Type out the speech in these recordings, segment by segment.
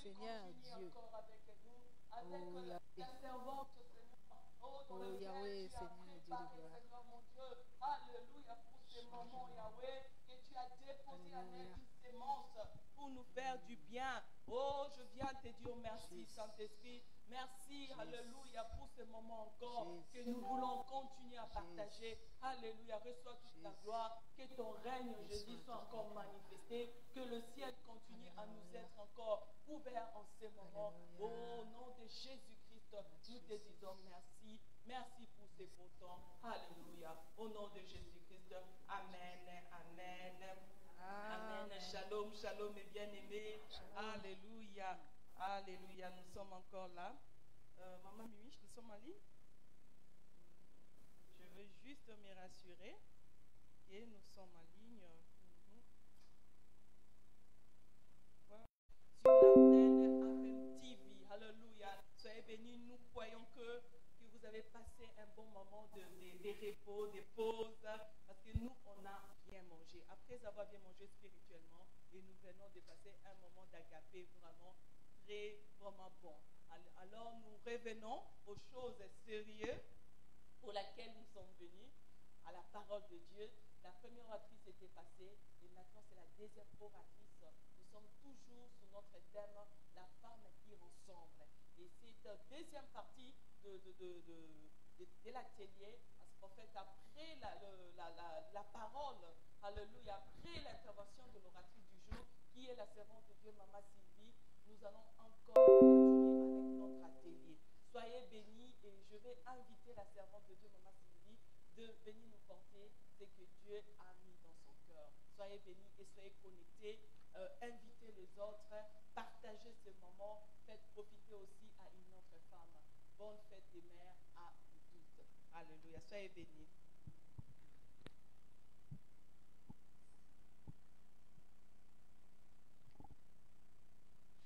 Seigneur Dieu. Encore avec nous, avec Oh, la Yahweh. servante, Seigneur. Oh, dans Oh, lequel Yahweh, tu as Seigneur Dieu de préparé, gloire. Seigneur mon Dieu. Alléluia pour ces moments, Yahweh, que tu as déposé en elle Alléluia. une sémence pour nous faire du bien. Oh, je viens te dire merci, Jésus. Saint-Esprit. Merci, Jésus. Alléluia, pour ce moment encore que Jésus. nous voulons continuer à Jésus. partager. Alléluia, reçois toute la Jésus. gloire. Que ton règne, je Reçois dis, soit toute encore la gloire. manifesté. Que le ciel continue à nous Alléluia. être encore ouvert en ces moments. Alléluia. Au nom de Jésus-Christ, nous te Jésus. disons merci. Merci pour ces beaux temps. Alléluia. Au nom de Jésus-Christ. Amen. Amen. Amen. Shalom, shalom et bien-aimés. Alléluia. Alléluia. Nous sommes encore là. Maman Mimich, nous sommes en ligne. Je veux juste me rassurer que nous sommes en ligne. Voilà. Sur l'antenne AFM TV. Alléluia. Soyez bénis. Nous croyons que vous avez passé un bon moment de repos, de pause. Parce que nous, on a bien mangé. Après avoir bien mangé spirituellement, et nous venons de passer un moment d'agapé vraiment vraiment bon. Alors nous revenons aux choses sérieuses pour lesquelles nous sommes venus, à la parole de Dieu. La première oratrice était passée et maintenant c'est la deuxième oratrice. Nous sommes toujours sur notre thème, la femme qui ressemble. Et c'est la deuxième partie de l'atelier. En fait, après la parole, alléluia, après l'intervention de l'oratrice du jour, qui est la servante de Dieu, Maman Sylvie, nous allons encore continuer avec notre atelier. Soyez bénis et je vais inviter la servante de Dieu, Maman Sylvie, de venir nous porter ce que Dieu a mis dans son cœur. Soyez bénis et soyez connectés, invitez les autres, partagez ce moment, faites profiter aussi à une autre femme. Bonne fête des mères à vous toutes. Alléluia. Soyez bénis.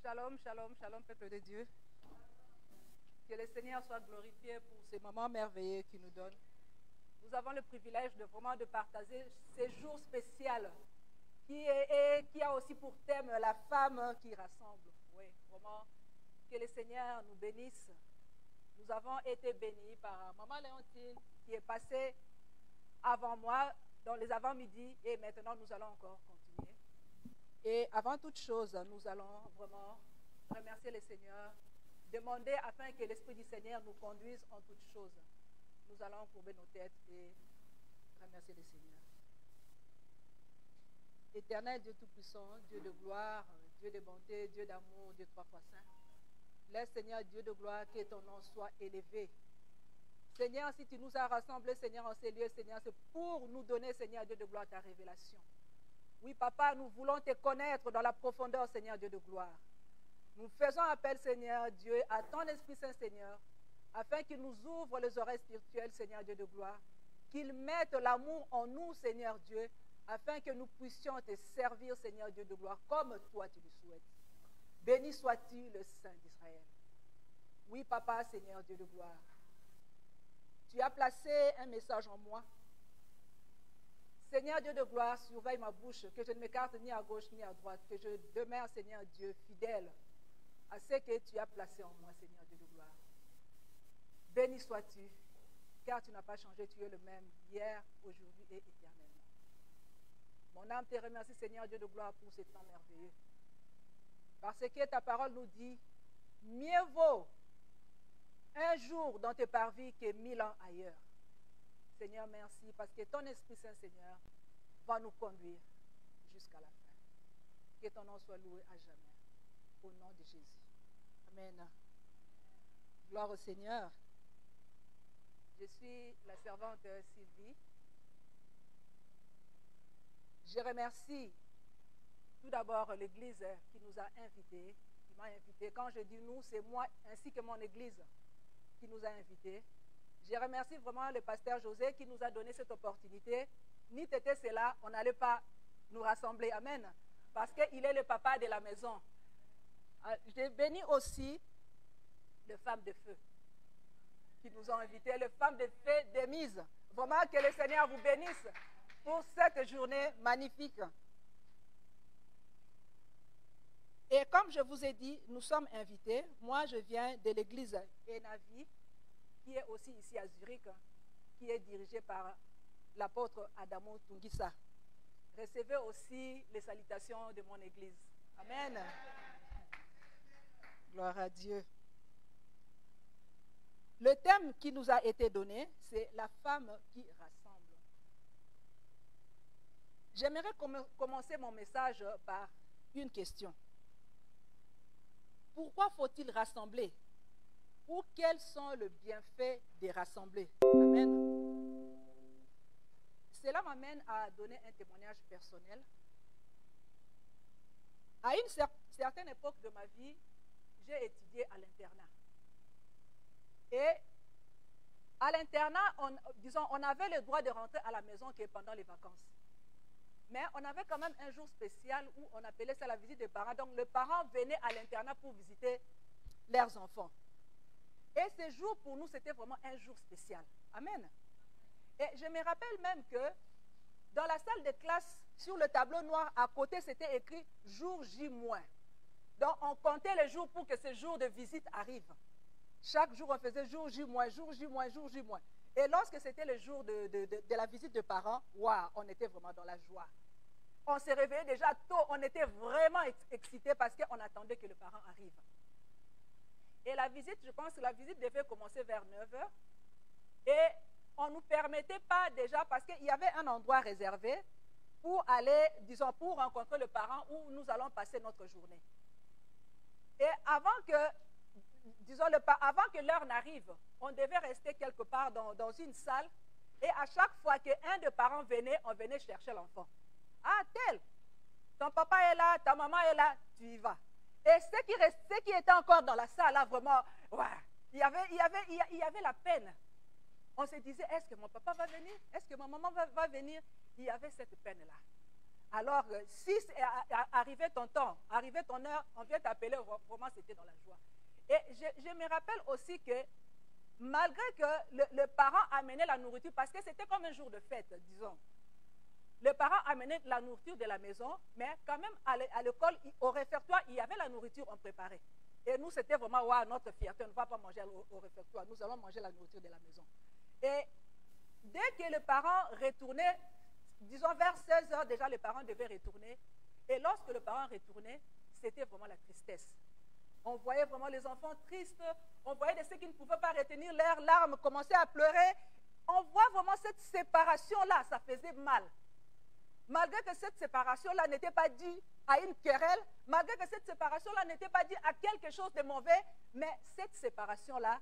Shalom, shalom, shalom, peuple de Dieu. Que le Seigneur soit glorifié pour ces moments merveilleux qu'il nous donne. Nous avons le privilège de vraiment de partager ces jours spéciaux qui a aussi pour thème la femme qui rassemble. Oui, vraiment, que le Seigneur nous bénisse. Nous avons été bénis par Maman Léontine qui est passée avant moi dans les avant-midi et maintenant nous allons encore continuer. Et avant toute chose, nous allons vraiment remercier le Seigneur, demander afin que l'Esprit du Seigneur nous conduise en toutes choses. Nous allons courber nos têtes et remercier le Seigneur. Éternel Dieu Tout-Puissant, Dieu de gloire, Dieu de bonté, Dieu d'amour, Dieu trois fois saint. Laisse Seigneur Dieu de gloire que ton nom soit élevé. Seigneur, si tu nous as rassemblés, Seigneur, en ces lieux, Seigneur, c'est pour nous donner, Seigneur Dieu de gloire, ta révélation. Oui, Papa, nous voulons te connaître dans la profondeur, Seigneur Dieu de gloire. Nous faisons appel, Seigneur Dieu, à ton Esprit Saint, Seigneur, afin qu'il nous ouvre les oreilles spirituelles, Seigneur Dieu de gloire, qu'il mette l'amour en nous, Seigneur Dieu, afin que nous puissions te servir, Seigneur Dieu de gloire, comme toi tu le souhaites. Béni sois-tu le Saint d'Israël. Oui, Papa, Seigneur Dieu de gloire, tu as placé un message en moi. Seigneur Dieu de gloire, surveille ma bouche, que je ne m'écarte ni à gauche ni à droite, que je demeure, Seigneur Dieu, fidèle à ce que tu as placé en moi, Seigneur Dieu de gloire. Béni sois-tu, car tu n'as pas changé, tu es le même, hier, aujourd'hui et éternellement. Mon âme te remercie, Seigneur Dieu de gloire, pour ce temps merveilleux. Parce que ta parole nous dit, mieux vaut un jour dans tes parvis que 1000 ans ailleurs. Seigneur, merci, parce que ton Esprit Saint, Seigneur, va nous conduire jusqu'à la fin. Que ton nom soit loué à jamais. Au nom de Jésus. Amen. Gloire au Seigneur. Je suis la servante Sylvie. Je remercie tout d'abord l'Église qui nous a invités, qui m'a invité. Quand je dis nous, c'est moi ainsi que mon Église qui nous a invités. Je remercie vraiment le pasteur José qui nous a donné cette opportunité. Ni t'étais cela, on n'allait pas nous rassembler. Amen. Parce qu'il est le papa de la maison. Je bénis aussi les femmes de feu qui nous ont invités, les femmes de feu démises. Vraiment que le Seigneur vous bénisse pour cette journée magnifique. Et comme je vous ai dit, nous sommes invités. Moi, je viens de l'église Enavi, qui est aussi ici à Zurich, qui est dirigée par l'apôtre Adamo Tungisa. Recevez aussi les salutations de mon église. Amen. Gloire à Dieu. Le thème qui nous a été donné, c'est la femme qui rassemble. J'aimerais commencer mon message par une question. Pourquoi faut-il rassembler? Ou quels sont les bienfaits de rassembler? Amen. Cela m'amène à donner un témoignage personnel. À une certaine époque de ma vie, j'ai étudié à l'internat. Et à l'internat, on avait le droit de rentrer à la maison que pendant les vacances. Mais on avait quand même un jour spécial où on appelait ça la visite des parents. Donc, les parents venaient à l'internat pour visiter leurs enfants. Et ce jour, pour nous, c'était vraiment un jour spécial. Amen. Et je me rappelle même que dans la salle de classe, sur le tableau noir, à côté, c'était écrit « jour J-». Donc, on comptait les jours pour que ce jour de visite arrive. Chaque jour, on faisait jour J-, jour J-, jour J-. Et lorsque c'était le jour de la visite des parents, waouh, on était vraiment dans la joie. On s'est réveillé déjà tôt, on était vraiment excités parce qu'on attendait que le parent arrive. Et la visite, je pense que la visite devait commencer vers 9 h. Et on ne nous permettait pas déjà, parce qu'il y avait un endroit réservé pour aller, disons, pour rencontrer le parent où nous allons passer notre journée. Et avant que, disons, avant que l'heure n'arrive, on devait rester quelque part dans une salle. Et à chaque fois qu'un des parents venait, on venait chercher l'enfant. Ah, tel, ton papa est là, ta maman est là, tu y vas. Et ceux qui étaient encore dans la salle, là, vraiment, ouais, il y avait la peine. On se disait, est-ce que mon papa va venir? Est-ce que ma maman va venir? Il y avait cette peine-là. Alors, si arrivait ton temps, arrivait ton heure, on vient t'appeler, vraiment, c'était dans la joie. Et je me rappelle aussi que, malgré que le parent amenait la nourriture, parce que c'était comme un jour de fête, disons, le parent amenait la nourriture de la maison, mais quand même à l'école, au réfectoire, il y avait la nourriture en préparé. Et nous, c'était vraiment wow, notre fierté, on ne va pas manger au réfectoire, nous allons manger la nourriture de la maison. Et dès que le parent retournait, disons vers 16 h, déjà le parent devait retourner. Et lorsque le parent retournait, c'était vraiment la tristesse. On voyait vraiment les enfants tristes, on voyait de ceux qui ne pouvaient pas retenir leurs larmes commencer à pleurer. On voit vraiment cette séparation-là, ça faisait mal. Malgré que cette séparation-là n'était pas due à une querelle, malgré que cette séparation-là n'était pas due à quelque chose de mauvais, mais cette séparation-là,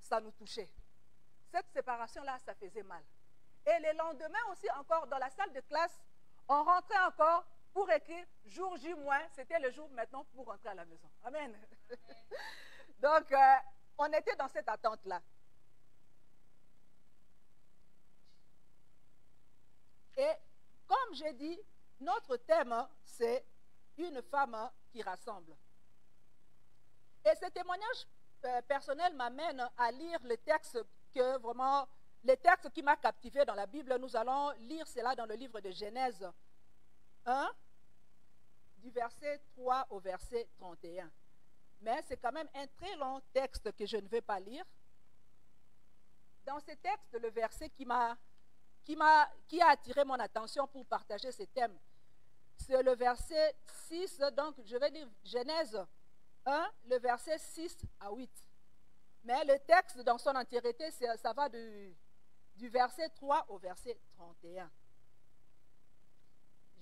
ça nous touchait. Cette séparation-là, ça faisait mal. Et le lendemain aussi, encore dans la salle de classe, on rentrait encore pour écrire jour J-, c'était le jour maintenant pour rentrer à la maison. Amen. Donc, on était dans cette attente-là. Et comme j'ai dit, notre thème, c'est une femme qui rassemble. Et ce témoignage personnel m'amène à lire le texte qui m'a captivé dans la Bible. Nous allons lire cela dans le livre de Genèse 1, du verset 3 au verset 31. Mais c'est quand même un très long texte que je ne vais pas lire. Dans ce texte, le verset qui a attiré mon attention pour partager ce thème, c'est le verset 6, donc je vais lire Genèse 1, le verset 6 à 8. Mais le texte dans son entièreté, ça va du verset 3 au verset 31.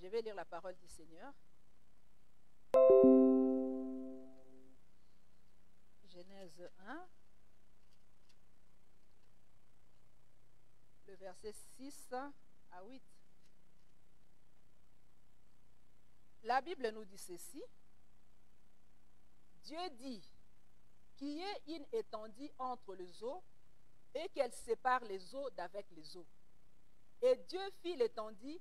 Je vais lire la parole du Seigneur. Genèse 1, le verset 6 à 8. La Bible nous dit ceci. Dieu dit qu'il y ait une étendue entre les eaux et qu'elle sépare les eaux d'avec les eaux. Et Dieu fit l'étendue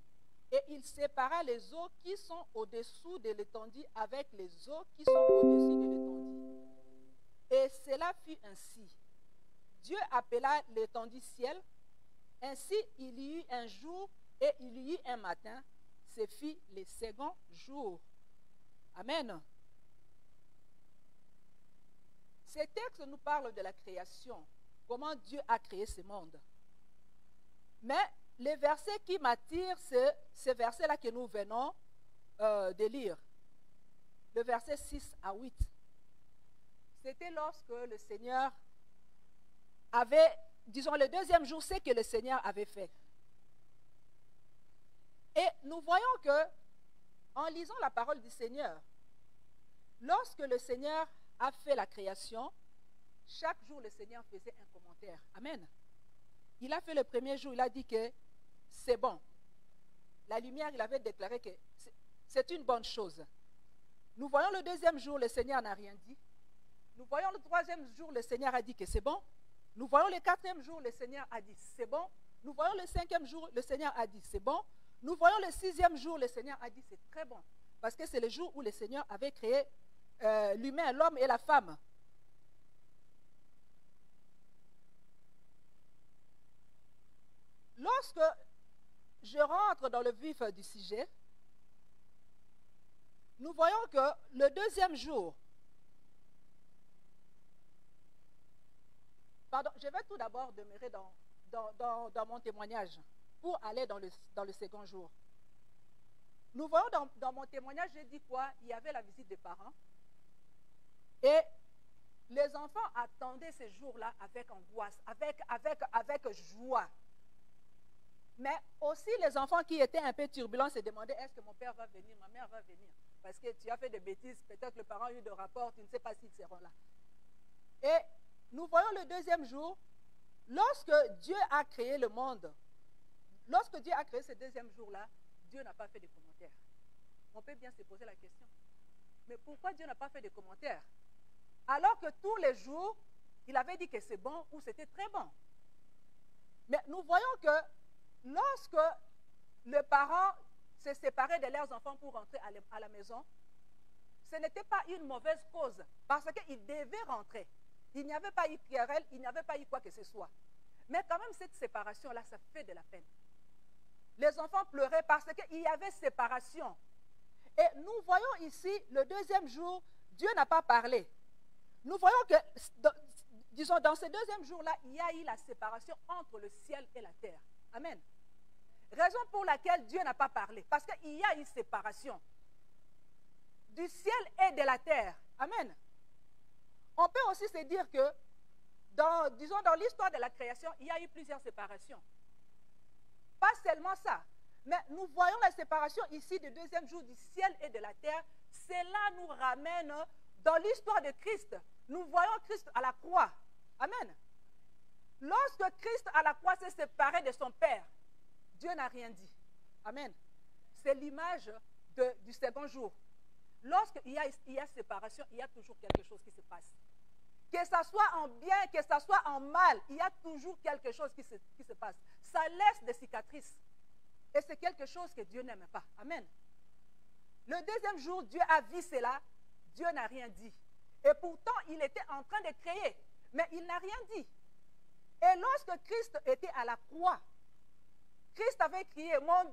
et il sépara les eaux qui sont au-dessous de l'étendue avec les eaux qui sont au-dessus de l'étendue. Et cela fut ainsi. Dieu appela l'étendue ciel. Ainsi il y eut un jour et il y eut un matin. Ce fut le second jour. Amen. Ces textes nous parlent de la création, comment Dieu a créé ce monde. Mais les versets qui m'attirent, c'est ces versets-là que nous venons de lire. Le verset 6 à 8. C'était lorsque le Seigneur avait, disons, le deuxième jour, c'est que le Seigneur avait fait. Et nous voyons que, en lisant la parole du Seigneur, lorsque le Seigneur a fait la création, chaque jour le Seigneur faisait un commentaire. Amen. Il a fait le premier jour, il a dit que c'est bon. La lumière, il avait déclaré que c'est une bonne chose. Nous voyons le deuxième jour, le Seigneur n'a rien dit. Nous voyons le troisième jour, le Seigneur a dit que c'est bon. Nous voyons le quatrième jour, le Seigneur a dit c'est bon. Nous voyons le cinquième jour, le Seigneur a dit c'est bon. Nous voyons le sixième jour, le Seigneur a dit c'est très bon. Parce que c'est le jour où le Seigneur avait créé l'humain, l'homme et la femme. Lorsque je rentre dans le vif du sujet, nous voyons que le deuxième jour, pardon, je vais tout d'abord demeurer dans mon témoignage pour aller dans le second jour. Nous voyons dans mon témoignage, j'ai dit quoi? Il y avait la visite des parents et les enfants attendaient ces jours-là avec angoisse, avec joie. Mais aussi les enfants qui étaient un peu turbulents se demandaient est-ce que mon père va venir, ma mère va venir? Parce que tu as fait des bêtises, peut-être que le parent a eu de rapport, tu ne sais pas s'ils seront là. Et nous voyons le deuxième jour, lorsque Dieu a créé le monde, lorsque Dieu a créé ce deuxième jour-là, Dieu n'a pas fait de commentaires. On peut bien se poser la question. Mais pourquoi Dieu n'a pas fait de commentaires? Alors que tous les jours, il avait dit que c'est bon ou c'était très bon. Mais nous voyons que lorsque les parents se séparaient de leurs enfants pour rentrer à la maison, ce n'était pas une mauvaise cause, parce qu'ils devaient rentrer. Il n'y avait pas eu querelle, il n'y avait pas eu quoi que ce soit. Mais quand même, cette séparation-là, ça fait de la peine. Les enfants pleuraient parce qu'il y avait séparation. Et nous voyons ici, le deuxième jour, Dieu n'a pas parlé. Nous voyons que, disons, dans ce deuxième jour-là, il y a eu la séparation entre le ciel et la terre. Amen. Raison pour laquelle Dieu n'a pas parlé. Parce qu'il y a une séparation du ciel et de la terre. Amen. On peut aussi se dire que, disons, dans l'histoire de la création, il y a eu plusieurs séparations. Pas seulement ça, mais nous voyons la séparation ici du deuxième jour du ciel et de la terre. Cela nous ramène dans l'histoire de Christ. Nous voyons Christ à la croix. Amen. Lorsque Christ à la croix s'est séparé de son Père, Dieu n'a rien dit. Amen. C'est l'image du second jour. Lorsqu'il y a séparation, il y a toujours quelque chose qui se passe. Que ça soit en bien, que ça soit en mal, il y a toujours quelque chose qui se passe. Ça laisse des cicatrices. Et c'est quelque chose que Dieu n'aime pas. Amen. Le deuxième jour, Dieu a vu cela. Dieu n'a rien dit. Et pourtant, il était en train de créer. Mais il n'a rien dit. Et lorsque Christ était à la croix, Christ avait crié, mon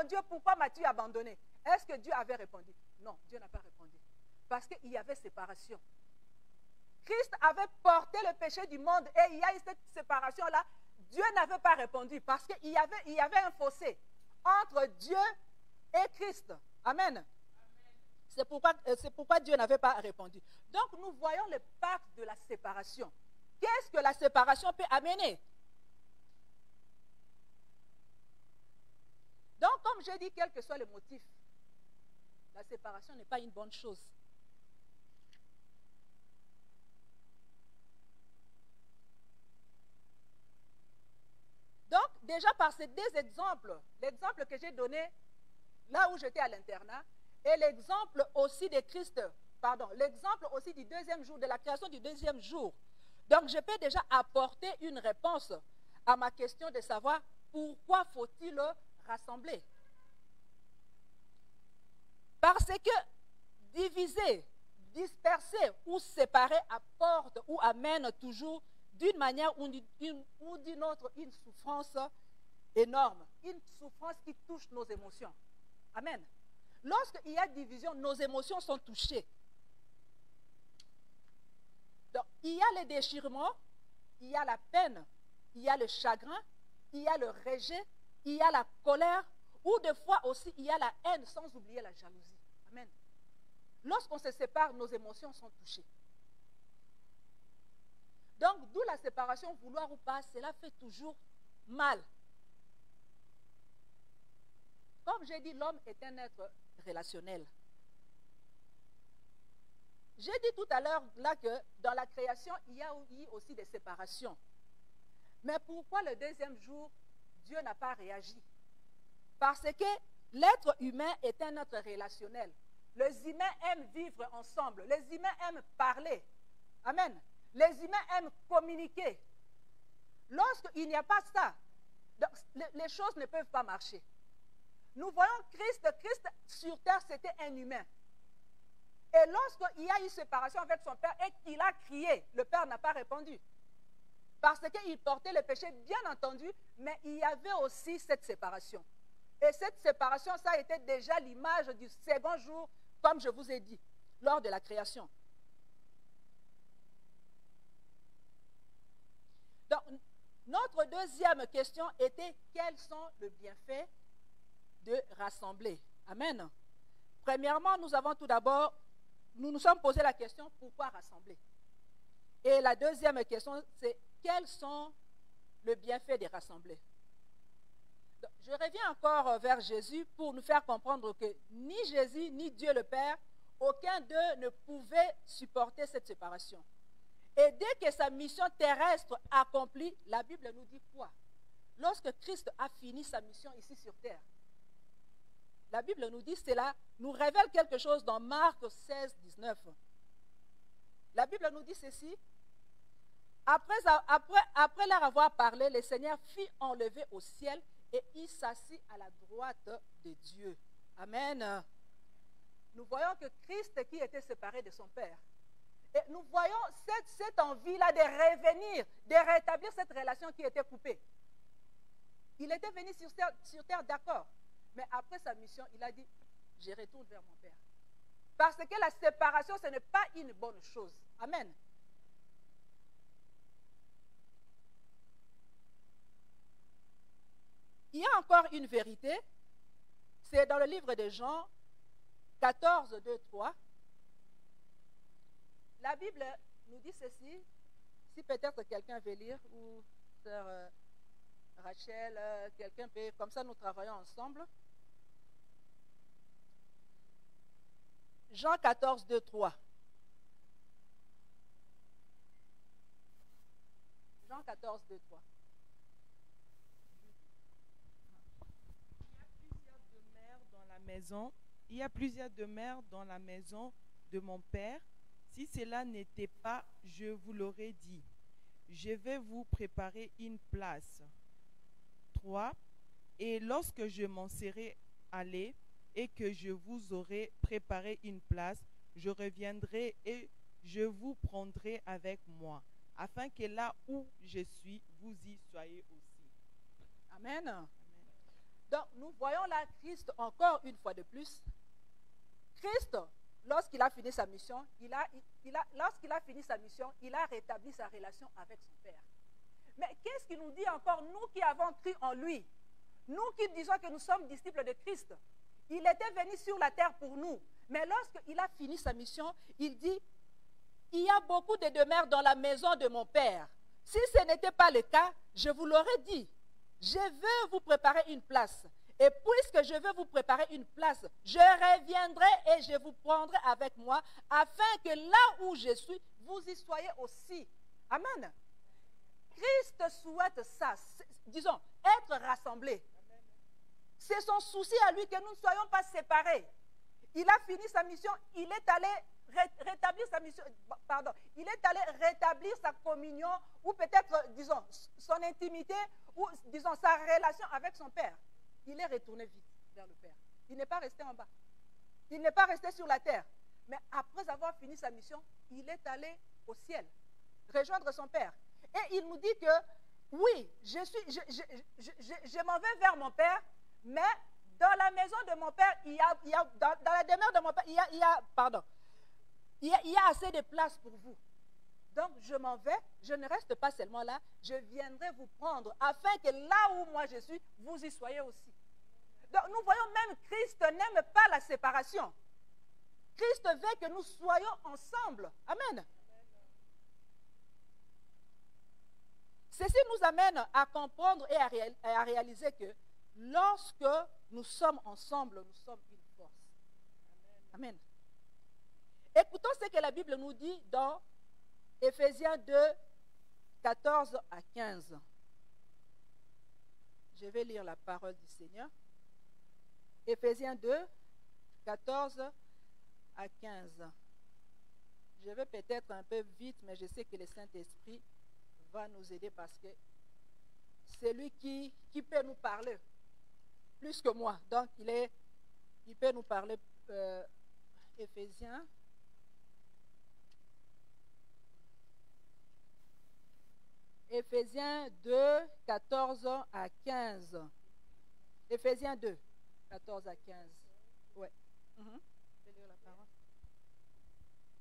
Dieu, pourquoi m'as-tu abandonné? Est-ce que Dieu avait répondu? Non, Dieu n'a pas répondu. Parce qu'il y avait séparation. Christ avait porté le péché du monde et il y a eu cette séparation-là. Dieu n'avait pas répondu parce qu'il y avait un fossé entre Dieu et Christ. Amen. C'est pourquoi Dieu n'avait pas répondu. Donc nous voyons le pacte de la séparation. Qu'est-ce que la séparation peut amener? Donc comme j'ai dit, quel que soit le motif, la séparation n'est pas une bonne chose. Donc, déjà par ces deux exemples, l'exemple que j'ai donné là où j'étais à l'internat, et l'exemple aussi de Christ, l'exemple aussi du deuxième jour, de la création du deuxième jour. Donc, je peux déjà apporter une réponse à ma question de savoir pourquoi faut-il rassembler. Parce que diviser, disperser ou séparer apporte ou amène toujours d'une manière ou d'une autre une souffrance énorme, une souffrance qui touche nos émotions. Amen. Lorsqu'il y a division, nos émotions sont touchées. Donc, il il y a les déchirements, il y a la peine, il y a le chagrin, il y a le rejet, il y a la colère, ou des fois aussi il y a la haine, sans oublier la jalousie. Amen. Lorsqu'on se sépare, nos émotions sont touchées. Donc, d'où la séparation, vouloir ou pas, cela fait toujours mal. Comme j'ai dit, l'homme est un être relationnel. J'ai dit tout à l'heure là que dans la création, il y a eu aussi des séparations. Mais pourquoi le deuxième jour, Dieu n'a pas réagi? Parce que l'être humain est un être relationnel. Les humains aiment vivre ensemble. Les humains aiment parler. Amen. Les humains aiment communiquer. Lorsqu'il n'y a pas ça, les choses ne peuvent pas marcher. Nous voyons Christ sur terre, c'était un humain. Et lorsqu'il y a eu séparation avec son père et qu'il a crié, le père n'a pas répondu. Parce qu'il portait le péché, bien entendu, mais il y avait aussi cette séparation. Et cette séparation, ça a été déjà l'image du second jour, comme je vous ai dit, lors de la création. Donc, notre deuxième question était, quels sont les bienfaits de rassembler? Amen. Premièrement, nous avons tout d'abord, nous nous sommes posé la question, pourquoi rassembler? Et la deuxième question, c'est, quels sont les bienfaits de rassembler? Donc, je reviens encore vers Jésus pour nous faire comprendre que ni Jésus, ni Dieu le Père, aucun d'eux ne pouvait supporter cette séparation. Et dès que sa mission terrestre accomplie, la Bible nous dit quoi? Lorsque Christ a fini sa mission ici sur terre, la Bible nous dit cela, nous révèle quelque chose dans Marc 16, 19. La Bible nous dit ceci. Après leur avoir parlé, le Seigneur fit enlever au ciel et il s'assit à la droite de Dieu. Amen. Nous voyons que Christ qui était séparé de son Père. Et nous voyons cette envie-là de revenir, de rétablir cette relation qui était coupée. Il était venu sur terre, d'accord. Mais après sa mission, il a dit, je retourne vers mon Père. Parce que la séparation, ce n'est pas une bonne chose. Amen. Il y a encore une vérité. C'est dans le livre de Jean 14, 2, 3. La Bible nous dit ceci. Si peut-être quelqu'un veut lire, ou sœur Rachel, quelqu'un peut, comme ça nous travaillons ensemble. Jean 14, 2, 3. Jean 14, 2, 3. Il y a plusieurs demeures dans la maison de mon Père. Si cela n'était pas, je vous l'aurais dit. Je vais vous préparer une place. 3. Et lorsque je m'en serai allé et que je vous aurai préparé une place, je reviendrai et je vous prendrai avec moi, afin que là où je suis, vous y soyez aussi. Amen. Amen. Donc, nous voyons là Christ encore une fois de plus. Christ, lorsqu'il a fini sa mission, il a rétabli sa relation avec son Père. Mais qu'est-ce qu'il nous dit encore, nous qui avons cru en lui, nous qui disons que nous sommes disciples de Christ? Il était venu sur la terre pour nous. Mais lorsqu'il a fini sa mission, il dit, il y a beaucoup de demeures dans la maison de mon Père. Si ce n'était pas le cas, je vous l'aurais dit. Je veux vous préparer une place. Et puisque je veux vous préparer une place, je reviendrai et je vous prendrai avec moi, afin que là où je suis, vous y soyez aussi. Amen. Christ souhaite ça, disons, être rassemblés. C'est son souci à lui que nous ne soyons pas séparés. Il a fini sa mission, il est allé rétablir sa mission, il est allé rétablir sa communion, ou peut-être, disons, son intimité, ou disons, sa relation avec son Père. Il est retourné vite vers le Père. Il n'est pas resté en bas. Il n'est pas resté sur la terre. Mais après avoir fini sa mission, il est allé au ciel, rejoindre son Père. Et il nous dit que, oui, je m'en vais vers mon Père, mais dans la maison de mon Père, dans la demeure de mon Père, il y a assez de place pour vous. Donc, je m'en vais, je ne reste pas seulement là, je viendrai vous prendre afin que là où moi je suis, vous y soyez aussi. Donc, nous voyons même Christ n'aime pas la séparation. Christ veut que nous soyons ensemble. Amen. Ceci nous amène à comprendre et à réaliser que lorsque nous sommes ensemble, nous sommes une force. Amen. Écoutons ce que la Bible nous dit dans Éphésiens 2, 14 à 15. Je vais lire la parole du Seigneur. Éphésiens 2, 14 à 15. Je vais peut-être un peu vite, mais je sais que le Saint-Esprit va nous aider parce que c'est lui qui peut nous parler plus que moi. Donc, il peut nous parler. Éphésiens. Éphésiens 2, 14 à 15. Éphésiens 2, 14 à 15. Ouais. Je vais lire la parole.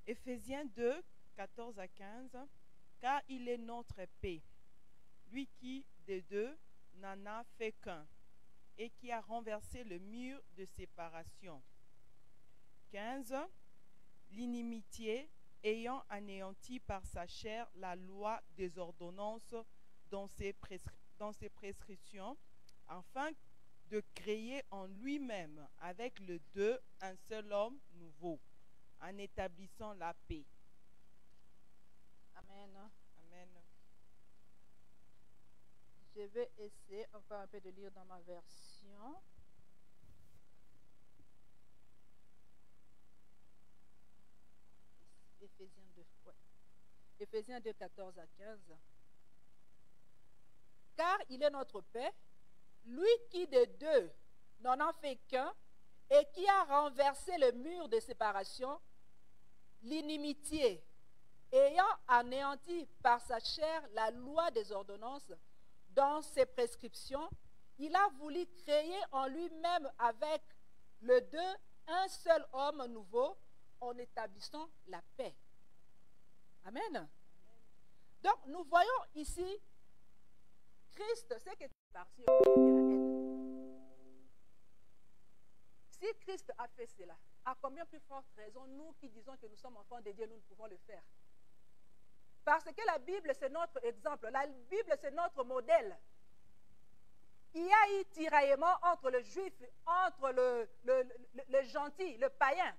Éphésiens 2, 14 à 15. Car il est notre paix, lui qui, des deux, n'en a fait qu'un, et qui a renversé le mur de séparation. 15. L'inimitié, ayant anéanti par sa chair la loi des ordonnances dans ses prescriptions, afin de créer en lui-même avec le deux un seul homme nouveau, en établissant la paix. Amen. Amen. Je vais essayer encore un peu de lire dans ma version. Éphésiens 2, ouais. Éphésiens 2, 14 à 15. Car il est notre paix, lui qui de deux n'en a fait qu'un, et qui a renversé le mur de séparation, l'inimitié, ayant anéanti par sa chair la loi des ordonnances dans ses prescriptions, il a voulu créer en lui-même avec le deux un seul homme nouveau, en établissant la paix. Amen. Donc, nous voyons ici Christ, c'est que parti de la haine. Si Christ a fait cela, à combien plus forte raison, nous qui disons que nous sommes enfants de Dieu, nous ne pouvons le faire? Parce que la Bible, c'est notre exemple. La Bible, c'est notre modèle. Il y a eu tiraillement entre le juif, entre le gentil, le païen.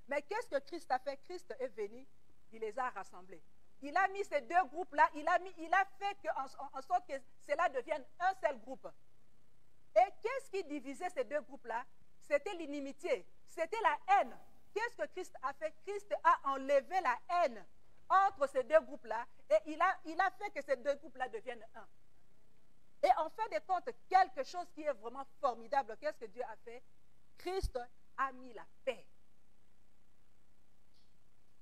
Mais qu'est-ce que Christ a fait? Christ est venu, il les a rassemblés. Il a mis ces deux groupes-là, il a fait en sorte que cela devienne un seul groupe. Et qu'est-ce qui divisait ces deux groupes-là? C'était l'inimitié, c'était la haine. Qu'est-ce que Christ a fait? Christ a enlevé la haine entre ces deux groupes-là et il a fait que ces deux groupes-là deviennent un. Et en fin de compte, quelque chose qui est vraiment formidable, qu'est-ce que Dieu a fait? Christ a mis la paix.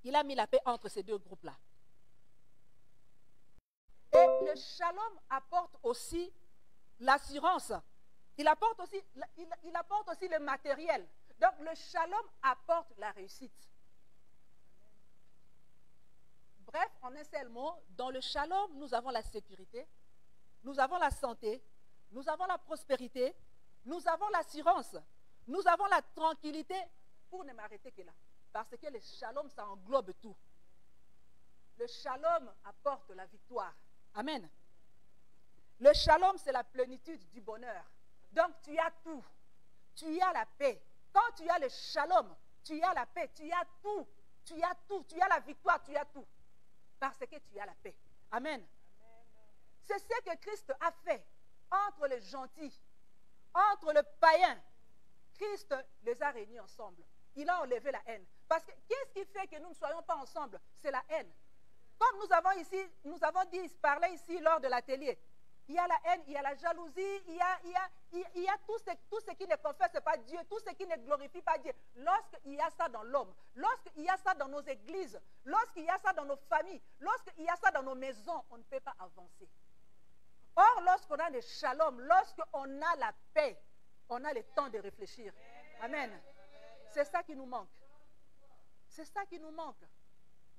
Il a mis la paix entre ces deux groupes-là. Et le shalom apporte aussi l'assurance. Il apporte aussi le matériel. Donc le shalom apporte la réussite. Bref, en un seul mot, dans le shalom, nous avons la sécurité, nous avons la santé, nous avons la prospérité, nous avons l'assurance, nous avons la tranquillité, pour ne m'arrêter que là. Parce que le shalom, ça englobe tout. Le shalom apporte la victoire. Amen. Le shalom, c'est la plénitude du bonheur. Donc, tu as tout. Tu as la paix. Quand tu as le shalom, tu as la paix, tu as tout. Tu as tout. Tu as la victoire, tu as tout. Parce que tu as la paix. Amen. C'est ce que Christ a fait entre les gentils, entre le païen. Christ les a réunis ensemble. Il a enlevé la haine. Parce que qu'est-ce qui fait que nous ne soyons pas ensemble? C'est la haine. Comme nous avons parlé ici lors de l'atelier, il y a la haine, il y a la jalousie, il y a tout ce qui ne confesse pas Dieu, tout ce qui ne glorifie pas Dieu. Lorsqu'il y a ça dans l'homme, lorsqu'il y a ça dans nos églises, lorsqu'il y a ça dans nos familles, lorsqu'il y a ça dans nos maisons, on ne peut pas avancer. Or, lorsqu'on a le shalom, lorsqu'on a la paix, on a le temps de réfléchir. Amen. C'est ça qui nous manque. C'est ça qui nous manque.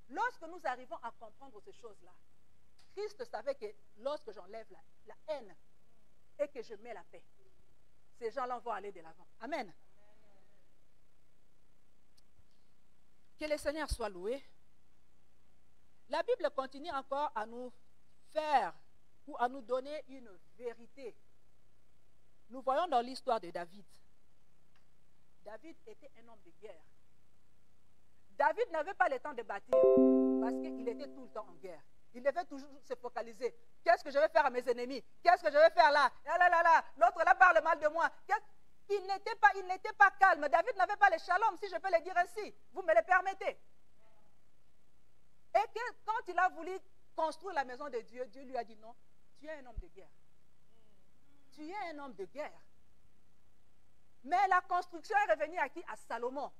Lorsque nous arrivons à comprendre ces choses-là, Christ savait que lorsque j'enlève la haine et que je mets la paix, ces gens-là vont aller de l'avant. Amen. Que le Seigneur soit loué. La Bible continue encore à nous faire ou à nous donner une vérité. Nous voyons dans l'histoire de David. David était un homme de guerre. David n'avait pas le temps de bâtir parce qu'il était tout le temps en guerre. Il devait toujours se focaliser. Qu'est-ce que je vais faire à mes ennemis? Qu'est-ce que je vais faire là? L'autre là parle mal de moi. Il n'était pas calme. David n'avait pas le shalom, si je peux le dire ainsi. Vous me le permettez? Et quand il a voulu construire la maison de Dieu, Dieu lui a dit non, tu es un homme de guerre. Tu es un homme de guerre. Mais la construction est revenue à qui? À Salomon.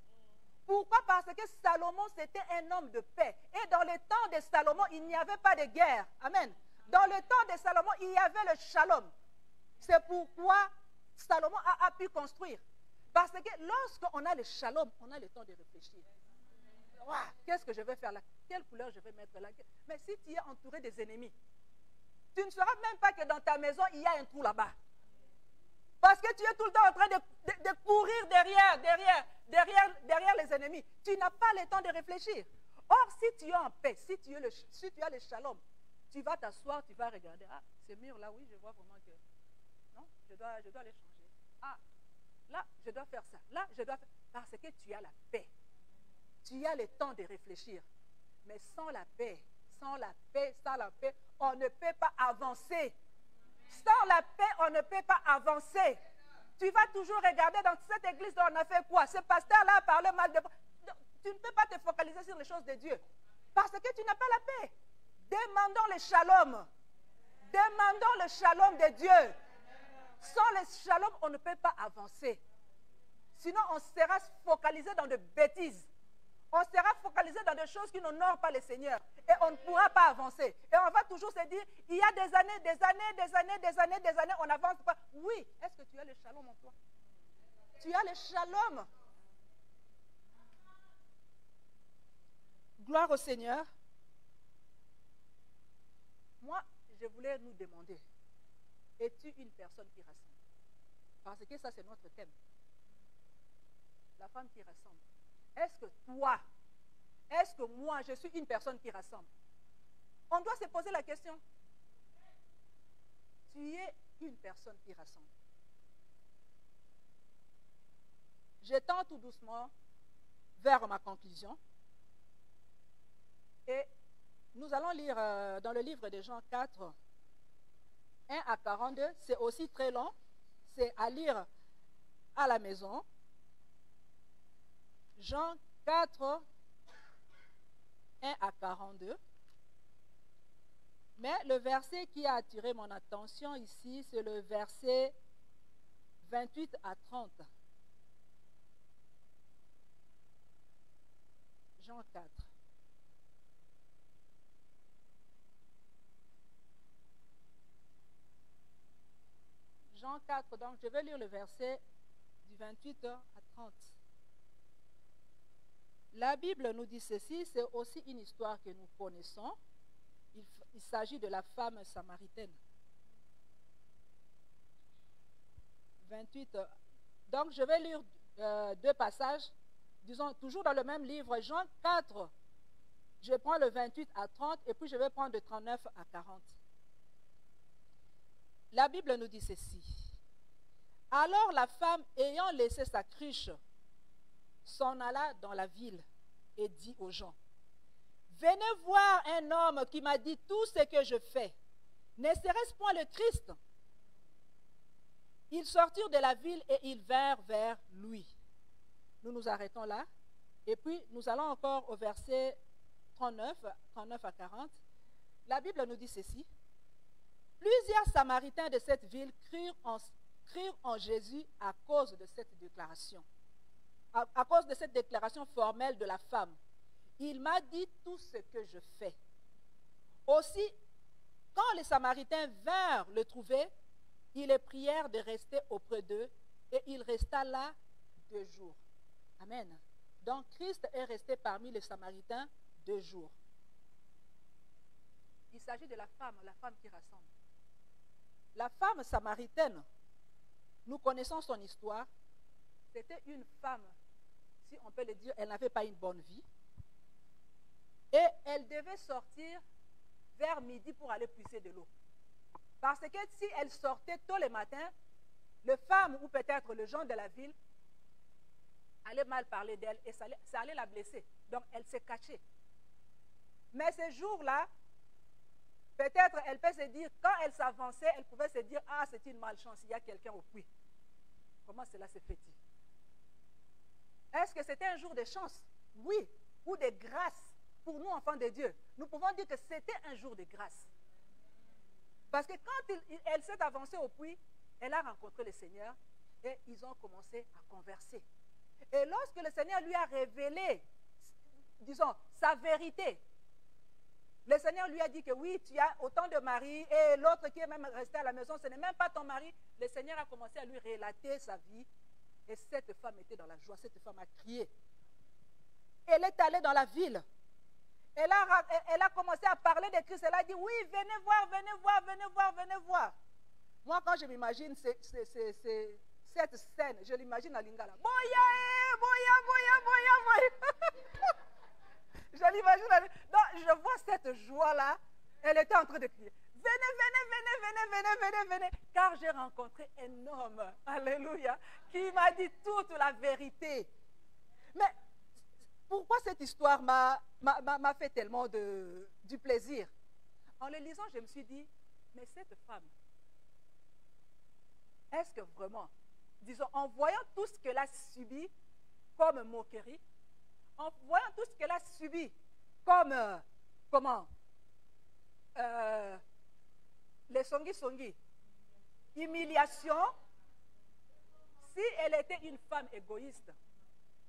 Pourquoi? Parce que Salomon, c'était un homme de paix. Et dans le temps de Salomon, il n'y avait pas de guerre. Amen. Dans le temps de Salomon, il y avait le shalom. C'est pourquoi Salomon a pu construire. Parce que lorsqu'on a le shalom, on a le temps de réfléchir. Wow, qu'est-ce que je vais faire là? Quelle couleur je vais mettre là? Mais si tu es entouré des ennemis, tu ne sauras même pas que dans ta maison, il y a un trou là-bas. Parce que tu es tout le temps en train de courir derrière les ennemis. Tu n'as pas le temps de réfléchir. Or, si tu es en paix, si tu as le shalom, tu vas t'asseoir, tu vas regarder. Ah, ce mur-là, oui, je vois vraiment que... Non, je dois les changer. Ah, là, je dois faire ça. Là, je dois faire... Parce que tu as la paix. Tu as le temps de réfléchir. Mais sans la paix, on ne peut pas avancer. Sans la paix, on ne peut pas avancer. Tu vas toujours regarder dans cette église, on a fait quoi? Ce pasteur-là a parlé mal de... Tu ne peux pas te focaliser sur les choses de Dieu. Parce que tu n'as pas la paix. Demandons le shalom. Demandons le shalom de Dieu. Sans le shalom, on ne peut pas avancer. Sinon, on sera focalisé dans de bêtises. On sera focalisé dans des choses qui n'honorent pas le Seigneur. Et on ne pourra pas avancer. Et on va toujours se dire, il y a des années, on n'avance pas. Oui, est-ce que tu as le shalom en toi? Tu as le shalom. Gloire au Seigneur. Moi, je voulais nous demander, es-tu une personne qui rassemble? Parce que ça, c'est notre thème. La femme qui rassemble. Est-ce que toi, est-ce que moi, je suis une personne qui rassemble? On doit se poser la question. Tu es une personne qui rassemble. Je tends tout doucement vers ma conclusion. Et nous allons lire dans le livre de Jean 4, 1 à 42. C'est aussi très long. C'est à lire à la maison. Jean 4, 1 à 42. Mais le verset qui a attiré mon attention ici, c'est le verset 28 à 30. Jean 4. Jean 4, donc je vais lire le verset du 28 à 30. La Bible nous dit ceci, c'est aussi une histoire que nous connaissons. Il s'agit de la femme samaritaine. 28. Donc, je vais lire deux passages, disons, toujours dans le même livre, Jean 4. Je prends le 28 à 30 et puis je vais prendre de 39 à 40. La Bible nous dit ceci. Alors la femme, ayant laissé sa cruche, s'en alla dans la ville et dit aux gens, venez voir un homme qui m'a dit tout ce que je fais. Ne serait-ce point le Christ? Ils sortirent de la ville et ils vinrent vers lui. Nous nous arrêtons là. Et puis, nous allons encore au verset 39 à 40. La Bible nous dit ceci. Plusieurs Samaritains de cette ville crurent en Jésus à cause de cette déclaration. À cause de cette déclaration formelle de la femme. Il m'a dit tout ce que je fais. Aussi, quand les Samaritains vinrent le trouver, ils les prièrent de rester auprès d'eux et il resta là 2 jours. Amen. Donc Christ est resté parmi les Samaritains 2 jours. Il s'agit de la femme qui rassemble. La femme samaritaine, nous connaissons son histoire. C'était une femme, si on peut le dire, elle n'avait pas une bonne vie. Et elle devait sortir vers midi pour aller puiser de l'eau. Parce que si elle sortait tôt le matin, les femmes ou peut-être les gens de la ville allaient mal parler d'elle et ça allait la blesser. Donc elle s'est cachée. Mais ce jour-là, peut-être elle peut se dire, quand elle s'avançait, elle pouvait se dire, ah, c'est une malchance, il y a quelqu'un au puits. Comment cela se fait-il? Est-ce que c'était un jour de chance? Oui, ou de grâce pour nous, enfants de Dieu. Nous pouvons dire que c'était un jour de grâce. Parce que quand elle s'est avancée au puits, elle a rencontré le Seigneur et ils ont commencé à converser. Et lorsque le Seigneur lui a révélé, disons, sa vérité, le Seigneur lui a dit que oui, tu as autant de maris et l'autre qui est même resté à la maison, ce n'est même pas ton mari. Le Seigneur a commencé à lui relater sa vie et cette femme était dans la joie, cette femme a crié. Elle est allée dans la ville. Elle a commencé à parler de Christ. Elle a dit, oui, venez voir, venez voir, venez voir, venez voir. Moi, quand je m'imagine cette scène, je l'imagine à Lingala. Boya, boya, boya, boya, boya. Je l'imagine. Donc, je vois cette joie-là. Elle était en train de crier. Venez, venez, venez, venez, venez, venez, venez. Car j'ai rencontré un homme, alléluia, qui m'a dit toute la vérité. Mais pourquoi cette histoire m'a fait tellement du plaisir? En le lisant, je me suis dit, mais cette femme, est-ce que vraiment, disons, en voyant tout ce qu'elle a subi comme moquerie, en voyant tout ce qu'elle a subi comme, les songi, humiliation, si elle était une femme égoïste,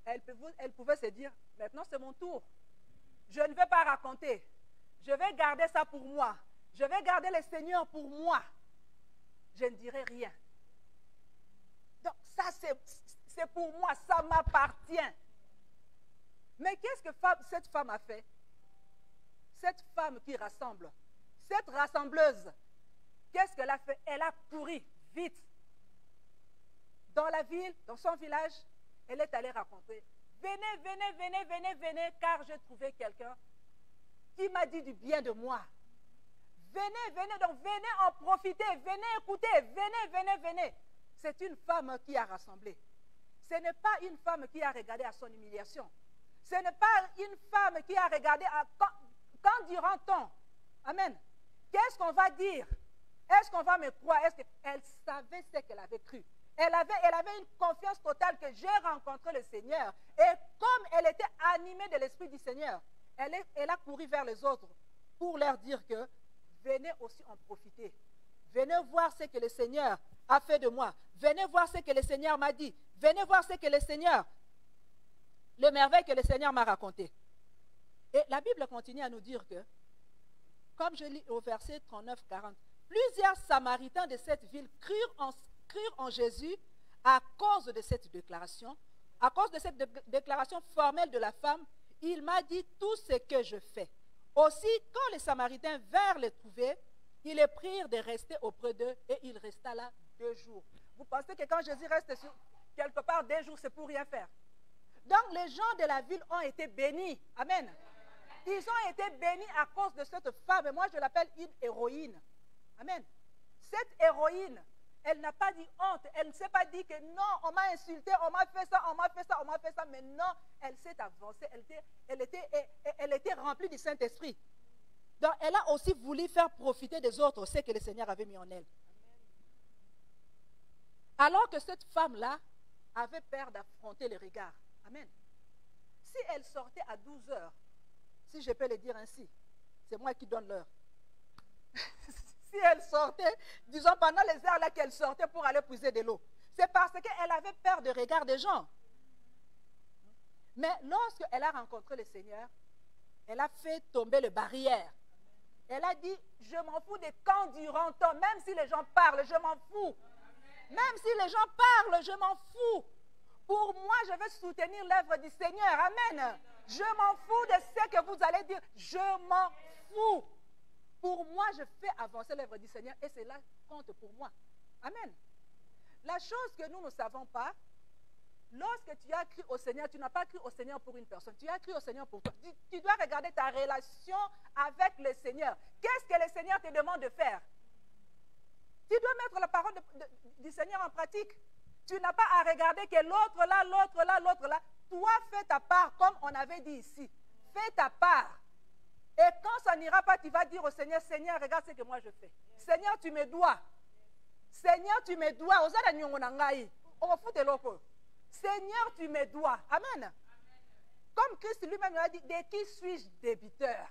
elle pouvait se dire, maintenant c'est mon tour. Je ne vais pas raconter. Je vais garder ça pour moi. Je vais garder le Seigneur pour moi. Je ne dirai rien. Donc ça c'est pour moi, ça m'appartient. Mais qu'est-ce que cette femme a fait? Cette femme qui rassemble, cette rassembleuse, qu'est-ce qu'elle a fait? Elle a couru vite. Dans la ville, dans son village, elle est allée raconter. Venez, venez, venez, venez, venez, car j'ai trouvé quelqu'un qui m'a dit du bien de moi. Venez, venez, donc venez en profiter, venez écouter, venez, venez, venez. C'est une femme qui a rassemblé. Ce n'est pas une femme qui a regardé à son humiliation. Ce n'est pas une femme qui a regardé à quand dira-t-on? Amen. Qu'est-ce qu'on va dire? Est-ce qu'on va me croire? Elle savait ce qu'elle avait cru. Elle avait une confiance totale que j'ai rencontré le Seigneur. Et comme elle était animée de l'Esprit du Seigneur, elle a couru vers les autres pour leur dire que venez aussi en profiter. Venez voir ce que le Seigneur a fait de moi. Venez voir ce que le Seigneur m'a dit. Venez voir ce que le merveille que le Seigneur m'a raconté. Et la Bible continue à nous dire que, comme je lis au verset 39-40, plusieurs Samaritains de cette ville crurent en Jésus à cause de cette déclaration. À cause de cette déclaration formelle de la femme, il m'a dit tout ce que je fais. Aussi, quand les Samaritains vinrent le trouver, ils les prirent de rester auprès d'eux et il resta là 2 jours. Vous pensez que quand Jésus reste quelque part 2 jours, c'est pour rien faire? Donc les gens de la ville ont été bénis. Amen. Ils ont été bénis à cause de cette femme. Et moi, je l'appelle une héroïne. Amen. Cette héroïne, elle n'a pas dit honte. Elle ne s'est pas dit que non, on m'a insulté, on m'a fait ça, on m'a fait ça, on m'a fait ça. Mais non, elle s'est avancée. Elle était remplie du Saint-Esprit. Donc, elle a aussi voulu faire profiter des autres ce que le Seigneur avait mis en elle. Alors que cette femme-là avait peur d'affronter les regards. Amen. Si elle sortait à 12 heures, si je peux le dire ainsi, c'est moi qui donne l'heure. Si elle sortait, disons pendant les heures là qu'elle sortait pour aller puiser de l'eau, c'est parce qu'elle avait peur du regard des gens. Mais lorsqu'elle a rencontré le Seigneur, elle a fait tomber les barrières. Elle a dit, je m'en fous de quand durant-on, même si les gens parlent, je m'en fous. Même si les gens parlent, je m'en fous. Pour moi, je veux soutenir l'œuvre du Seigneur. Amen. Je m'en fous de ce que vous allez dire. Je m'en fous. Pour moi, je fais avancer l'œuvre du Seigneur et cela compte pour moi. Amen. La chose que nous ne savons pas, lorsque tu as cru au Seigneur, tu n'as pas cru au Seigneur pour une personne, tu as cru au Seigneur pour toi. Tu dois regarder ta relation avec le Seigneur. Qu'est-ce que le Seigneur te demande de faire? Tu dois mettre la parole du Seigneur en pratique. Tu n'as pas à regarder que l'autre là, l'autre là, l'autre là. Toi, fais ta part, comme on avait dit ici. Fais ta part. Et quand ça n'ira pas, tu vas dire au Seigneur, Seigneur, regarde ce que moi je fais. Seigneur, tu me dois. Seigneur, tu me dois. Seigneur, tu me dois. Amen. Comme Christ lui-même a dit, de qui suis-je débiteur?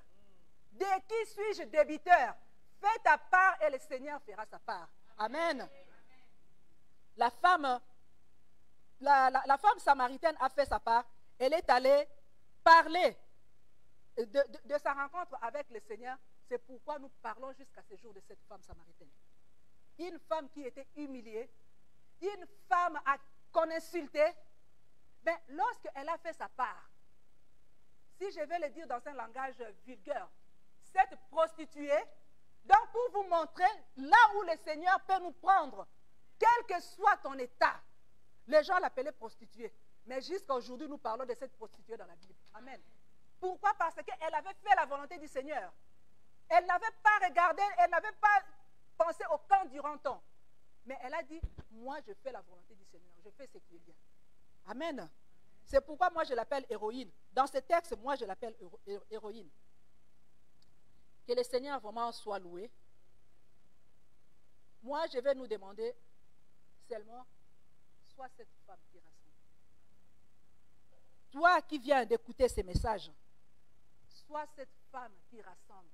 De qui suis-je débiteur? Fais ta part et le Seigneur fera sa part. Amen. La femme samaritaine a fait sa part. Elle est allée parler de sa rencontre avec le Seigneur. C'est pourquoi nous parlons jusqu'à ce jour de cette femme samaritaine. Une femme qui était humiliée, une femme qu'on insultait, mais lorsqu'elle a fait sa part, si je vais le dire dans un langage vulgaire, cette prostituée, donc pour vous montrer là où le Seigneur peut nous prendre, quel que soit ton état, les gens l'appelaient prostituée, mais jusqu'à aujourd'hui nous parlons de cette prostituée dans la Bible. Amen. Pourquoi? Parce qu'elle avait fait la volonté du Seigneur. Elle n'avait pas regardé, elle n'avait pas pensé au camp du renton. Mais elle a dit, moi je fais la volonté du Seigneur, je fais ce qui est bien. Amen. C'est pourquoi moi je l'appelle héroïne. Dans ce texte, moi je l'appelle héroïne. Que le Seigneur vraiment soit loué. Moi je vais nous demander seulement, sois cette femme qui rassemble. Toi qui viens d'écouter ces messages, sois cette femme qui rassemble.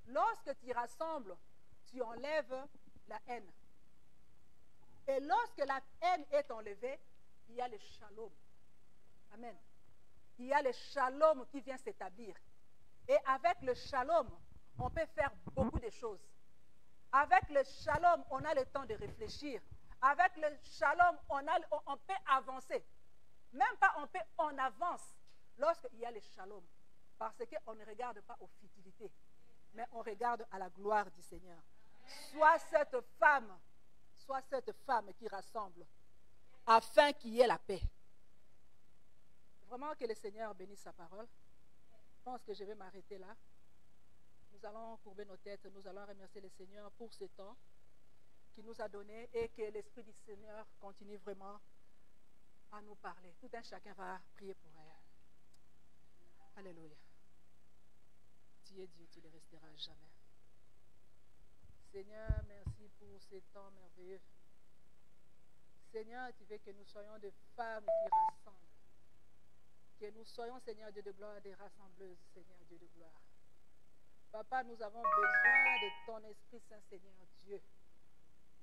Lorsque tu rassembles, tu enlèves la haine. Et lorsque la haine est enlevée, il y a le shalom. Amen. Il y a le shalom qui vient s'établir. Et avec le shalom, on peut faire beaucoup de choses. Avec le shalom, on a le temps de réfléchir. Avec le shalom, on peut avancer. Même pas on avance lorsqu'il y a le shalom. Parce qu'on ne regarde pas aux futilités, mais on regarde à la gloire du Seigneur. Sois cette femme qui rassemble, afin qu'il y ait la paix. Vraiment que le Seigneur bénisse sa parole. Je pense que je vais m'arrêter là. Nous allons courber nos têtes, nous allons remercier le Seigneur pour ce temps qu'il nous a donné et que l'Esprit du Seigneur continue vraiment à nous parler. Tout un chacun va prier pour elle. Alléluia. Tu es Dieu, tu ne resteras jamais. Seigneur, merci pour ces temps merveilleux. Seigneur, tu veux que nous soyons des femmes qui rassemblent. Que nous soyons, Seigneur Dieu de gloire, des rassembleuses, Seigneur Dieu de gloire. Papa, nous avons besoin de ton Esprit Saint, Seigneur Dieu.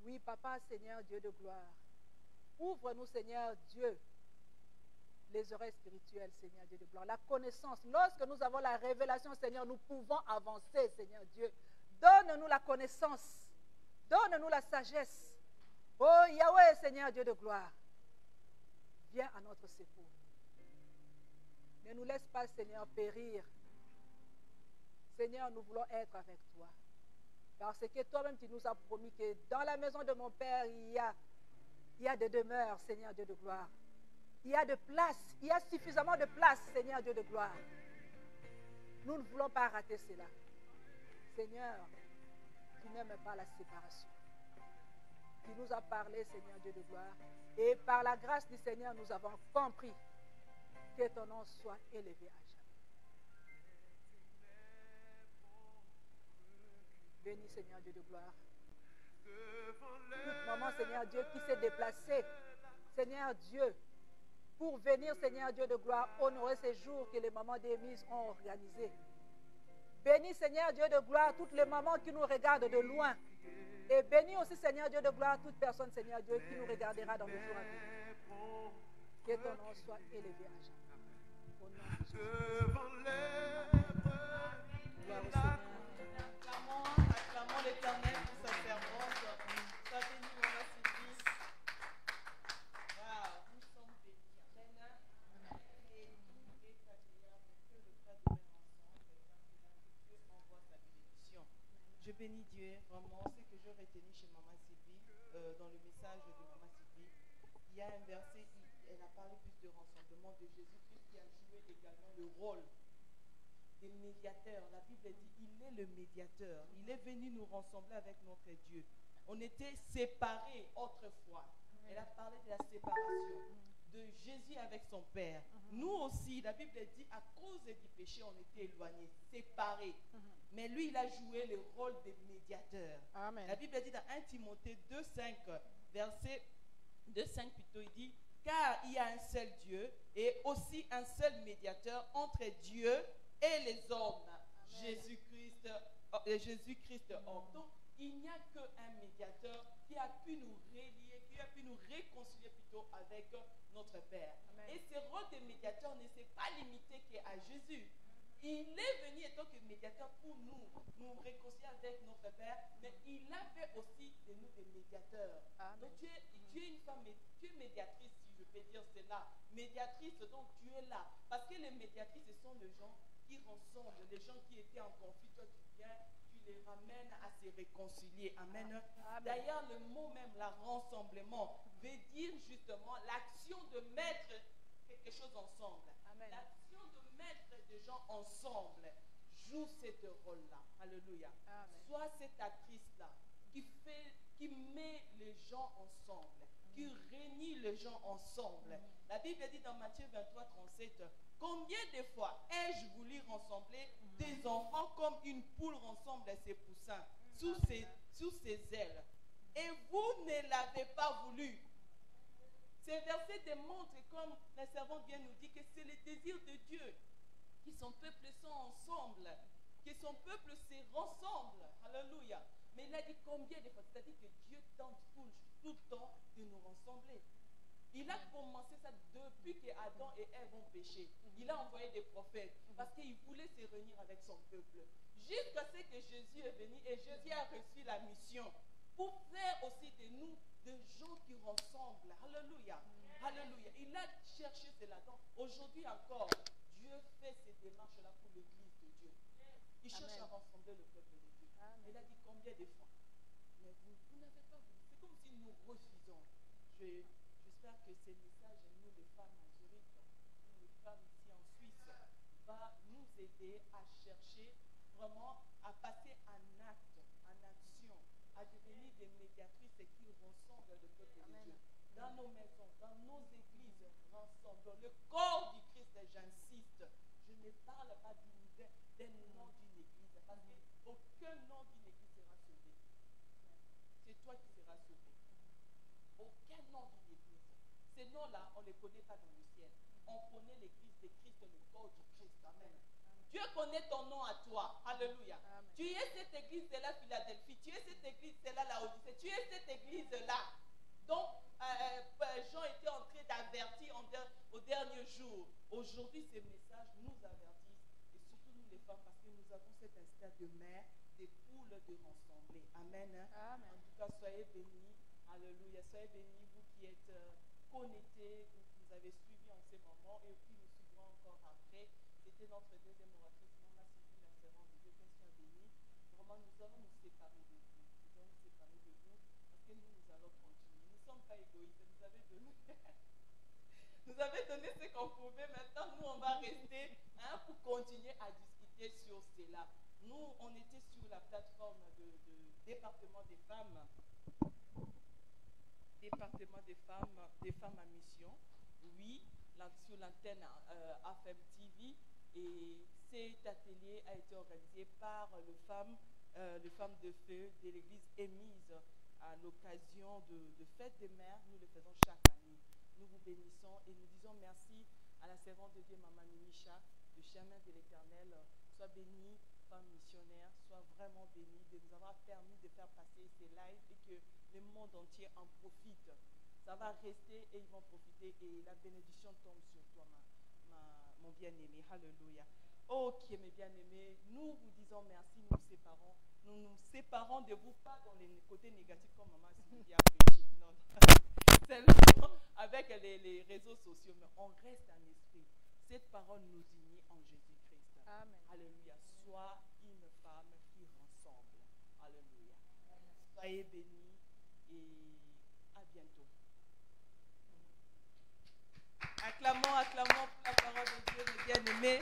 Oui, Papa, Seigneur Dieu de gloire. Ouvre-nous, Seigneur Dieu, les oreilles spirituelles, Seigneur Dieu de gloire. La connaissance. Lorsque nous avons la révélation, Seigneur, nous pouvons avancer, Seigneur Dieu. Donne-nous la connaissance. Donne-nous la sagesse. Oh Yahweh, Seigneur Dieu de gloire. Viens à notre secours. Ne nous laisse pas, Seigneur, périr. Seigneur, nous voulons être avec toi. Parce que toi-même, tu nous as promis que dans la maison de mon Père, il y a des demeures, Seigneur Dieu de gloire. Il y a de place, il y a suffisamment de place, Seigneur Dieu de gloire. Nous ne voulons pas rater cela. Seigneur, tu n'aimes pas la séparation. Tu nous as parlé, Seigneur Dieu de gloire. Et par la grâce du Seigneur, nous avons compris que ton nom soit élevé à jamais. Bénis, Seigneur Dieu de gloire. Toute maman, Seigneur Dieu, qui s'est déplacée, Seigneur Dieu, pour venir, Seigneur Dieu de gloire, honorer ces jours que les mamans d'émise ont organisés. Bénis, Seigneur Dieu de gloire, toutes les mamans qui nous regardent de loin. Et bénis aussi, Seigneur Dieu de gloire, toute personne, Seigneur Dieu, qui nous regardera dans les jours à venir. Que ton nom soit élevé à jamais. Au nom de Jésus. Gloire au Seigneur. Acclamons l'Éternel pour sa servante. Sois béni, maman Sylvie. Wow, nous sommes bénis. Amen. Et nous bénis Dieu, vraiment, ce que je retenais chez Maman Sylvie, dans le message de Maman Sylvie, il y a un verset, elle a parlé plus de rassemblement de Jésus-Christ qui a joué également le rôle des médiateurs. La Bible dit, il est le médiateur. Il est venu nous rassembler avec notre Dieu. On était séparés autrefois. Elle a parlé de la séparation de Jésus avec son Père. Nous aussi, la Bible dit, à cause du péché, on était éloignés, séparés. Mais lui, il a joué le rôle des médiateurs. Amen. La Bible dit dans 1 Timothée 2,5, verset 2,5 plutôt, il dit, car il y a un seul Dieu et aussi un seul médiateur entre Dieu et les hommes, Jésus-Christ homme. Donc, il n'y a qu'un médiateur qui a pu nous relier, qui a pu nous réconcilier plutôt avec notre Père. Amen. Et ce rôle de médiateur ne s'est pas limité qu'à Jésus. Il est venu en tant que médiateur pour nous réconcilier avec notre Père, mais il a fait aussi de nous des médiateurs. Amen. Donc tu es une femme, tu es médiatrice, si je peux dire cela. Médiatrice, donc tu es là. Parce que les médiatrices, ce sont les gens qui rassemblent, les gens qui étaient en conflit, toi tu viens, tu les ramènes à se réconcilier. Amen. Amen. D'ailleurs, le mot même, la rassemblement, veut dire justement l'action de mettre quelque chose ensemble. Amen. L'action de mettre des gens ensemble joue ce rôle-là. Alléluia. Amen. Sois cette actrice-là qui met les gens ensemble, qui réunit les gens ensemble. La Bible dit dans Matthieu 23, 37, combien de fois ai-je voulu rassembler des enfants comme une poule rassemble ses poussins sous ses ailes, et vous ne l'avez pas voulu. Ces versets démontrent, comme la servante vient nous dire, que c'est le désir de Dieu, que son peuple soit ensemble, que son peuple se rassemble. Alléluia. Mais il a dit combien de fois? C'est-à-dire que Dieu tente tout le temps de nous rassembler. Il a commencé ça depuis que Adam et Ève ont péché. Il a envoyé des prophètes parce qu'il voulait se réunir avec son peuple. Jusqu'à ce que Jésus est venu et Jésus a reçu la mission pour faire aussi de nous des gens qui rassemblent. Alléluia. Alléluia. Il a cherché cela. Donc aujourd'hui encore, Dieu fait ces démarches-là pour l'église de Dieu. Il cherche Amen. à rassembler le peuple de Dieu. Amen. Il a dit combien de fois? Mais vous n'avez pas voulu. C'est comme si nous refusons. J'espère que ces messages, nous les femmes en Zurich, nous les femmes ici en Suisse, va nous aider à chercher vraiment à passer en acte, en action, à devenir des médiatrices qui rassemblent le peuple de Dieu. Dans nos maisons, dans nos églises, rassemblons le corps du Christ, j'insiste. Je ne parle pas d'un nom d'une église, parce qu'aucun nom d'une église sera sauvé. C'est toi qui seras sauvé. Aucun nom d'une église. Ces noms-là, on ne les connaît pas dans le ciel. On connaît l'église de Christ, le corps du Christ. Amen. Dieu connaît ton nom à toi. Alléluia. Amen. Tu es cette église de la Philadelphie. Tu es cette église de la Laodicée. Tu es cette église-là. Donc, Jean était en train d'avertir au dernier jour. Aujourd'hui, ces messages nous avertissent, et surtout nous les femmes, parce que nous avons cet instinct de mère, des poules de rassembler. Amen. Amen. En tout cas, soyez bénis. Alléluia. Soyez bénis, vous qui êtes connectés, vous qui nous avez suivis en ces moments, et qui nous suivront encore après. C'était notre deuxième oratrice, Maman Sylvie, la servante de Dieu, qu'elle soit bénie. Vraiment, nous allons nous séparer de vous. Nous allons nous séparer de vous, parce que nous allons continuer. Nous ne sommes pas égoïstes. Nous avez donné, nous avez donné ce qu'on pouvait. Maintenant, nous, on va rester pour continuer à discuter sur cela. Nous, on était sur la plateforme de département des femmes. Département des femmes à mission, oui, sur l'antenne AFM TV, et cet atelier a été organisé par les femmes de feu de l'église émise à l'occasion de fête des mères. Nous le faisons chaque année. Nous vous bénissons et nous disons merci à la servante de Dieu, Maman Nimisha, du chemin de l'Éternel. Sois bénie, femme missionnaire, sois vraiment bénie de nous avoir permis de faire passer ces lives et que le monde entier en profite. Ça va rester et ils vont profiter et la bénédiction tombe sur toi, mon bien-aimé. Alléluia. Ok, mes bien-aimés, nous vous disons merci, nous nous séparons de vous, pas dans les côtés négatifs comme Maman Sylvie a prêché. Non, seulement avec les réseaux sociaux, mais on reste en esprit. Cette parole nous unit en Jésus-Christ. Amen. Alléluia. Sois une femme qui rassemble. Alléluia. Soyez bénis et à bientôt. Acclamons pour la parole de Dieu, mes bien-aimés.